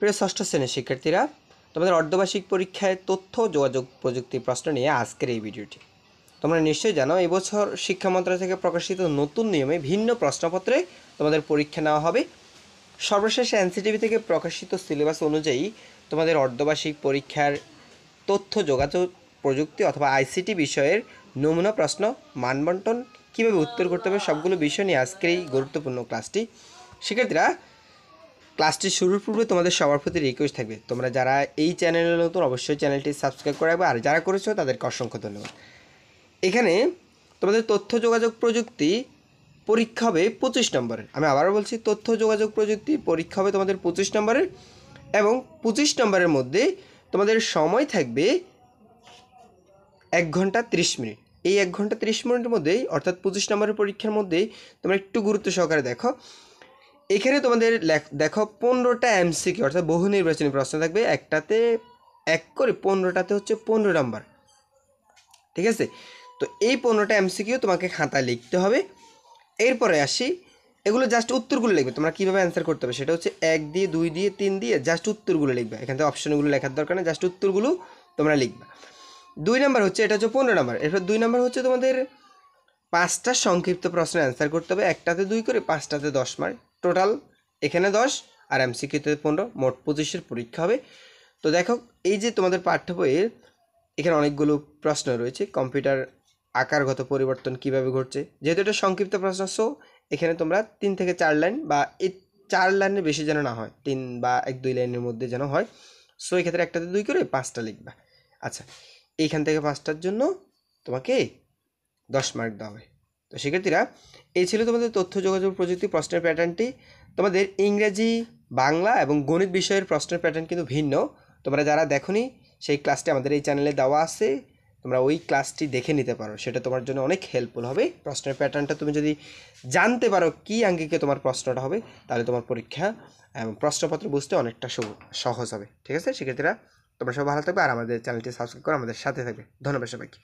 প্রিয় ষষ্ঠ শ্রেণীর শিক্ষার্থীরা, তোমাদের অর্ধবার্ষিক পরীক্ষায় তথ্য যোগাযোগ প্রযুক্তি প্রশ্ন নিয়ে আজকের এই ভিডিওটি। তোমরা নিশ্চয়ই জানো, এবছর শিক্ষা মন্ত্রণালয় থেকে প্রকাশিত নতুন নিয়মে ভিন্ন প্রশ্নপত্রে তোমাদের পরীক্ষা নেওয়া হবে। সর্বশেষ এনসিটিভি থেকে প্রকাশিত সিলেবাস অনুযায়ী তোমাদের অর্ধবার্ষিক পরীক্ষার তথ্য যোগাযোগ প্রযুক্তি অথবা আইসিটি বিষয়ের নমুনা প্রশ্ন, মানবন্টন, কীভাবে উত্তর করতে হবে, সবগুলো বিষয় নিয়ে আজকের এই গুরুত্বপূর্ণ ক্লাসটি। শিক্ষার্থীরা, ক্লাসটি শুরুর পূর্বে তোমাদের সবার প্রতি রিকোয়েস্ট থাকবে, তোমরা যারা এই চ্যানেলে নতুন অবশ্যই চ্যানেলটি সাবস্ক্রাইব করে রাখবে, আর যারা করেছো তাদেরকে অসংখ্য ধন্যবাদ। এখানে তোমাদের তথ্য যোগাযোগ প্রযুক্তি পরীক্ষা হবে 25 নম্বরের। আমি আবারও বলছি, তথ্য যোগাযোগ প্রযুক্তি পরীক্ষা হবে তোমাদের 25 নম্বরের, এবং 25 নম্বরের মধ্যে তোমাদের সময় থাকবে 1 ঘন্টা 30 মিনিট। এই 1 ঘন্টা 30 মিনিটের মধ্যেই, অর্থাৎ 25 নম্বরের পরীক্ষার মধ্যেই তোমরা একটু গুরুত্ব সহকারে দেখো। এখানে তোমাদের দেখো 15টা এমসিকিউ অর্থাৎ বহু নির্বাচনী প্রশ্ন থাকবে, একটাতে 1 করে 15টাতে হচ্ছে 15 নম্বর। ঠিক আছে, তো এই 15টা এমসিকিউ তোমাকে খাতায় লিখতে হবে। এরপরে আসি, এগুলো জাস্ট উত্তরগুলো লিখবে। তোমরা কীভাবে অ্যান্সার করতে হবে সেটা হচ্ছে 1 দিয়ে 2 দিয়ে 3 দিয়ে জাস্ট উত্তরগুলো লিখবে। এখান থেকে অপশনগুলো লেখার দরকার নেই, জাস্ট উত্তরগুলো তোমরা লিখবে। 2 নম্বর হচ্ছে, এটা হচ্ছে 15 নম্বর। এরপর 2 নম্বর হচ্ছে তোমাদের 5টা সংক্ষিপ্ত প্রশ্নের অ্যান্সার করতে হবে, একটাতে 2 করে 5টাতে 10 মার্ক, টোটাল এখানে 10 আর এমসিকিউতে 15, মোট 25-এর পরীক্ষা হবে। তো দেখো, এই যে তোমাদের পাঠ্য বইয়ের এখানে অনেকগুলো প্রশ্ন রয়েছে। কম্পিউটার আকারগত পরিবর্তন কিভাবে ঘটছে, যেহেতু এটা সংক্ষিপ্ত প্রশ্ন, সো এখানে তোমরা 3 থেকে 4 লাইন বা এই 4 লাইনের বেশি যেন না হয়, 3 বা 1-2 লাইনের মধ্যে যেন হয়। সো এক্ষেত্রে একটাতে 2 করে 5টা লিখবা। আচ্ছা, এইখান থেকে 5টার জন্য তোমাকে 10 মার্ক দেওয়া হবে। তো শিক্ষার্থীরা, এই ছিল তোমাদের তথ্য যোগাযোগ প্রযুক্তি প্রশ্নের প্যাটার্নটি। তোমাদের ইংরেজি, বাংলা এবং গণিত বিষয়ের প্রশ্নের প্যাটার্ন কিন্তু ভিন্ন। তোমরা যারা দেখোনি, সেই ক্লাসটি আমাদের এই চ্যানেলে দেওয়া আছে, তোমরা ওই ক্লাসটি দেখে নিতে পারো, সেটা তোমার জন্য অনেক হেল্পফুল হবে। প্রশ্নের প্যাটার্নটা তুমি যদি জানতে পারো কী আঙ্গিকে তোমার প্রশ্নটা হবে, তাহলে তোমার পরীক্ষা এবং প্রশ্নপত্র বুঝতে অনেকটা সহজ হবে। ঠিক আছে শিক্ষার্থীরা, তোমরা সব ভালো থাকবে, আর আমাদের চ্যানেলটি সাবস্ক্রাইব করে আমাদের সাথে থাকবে। ধন্যবাদ সবাইকে।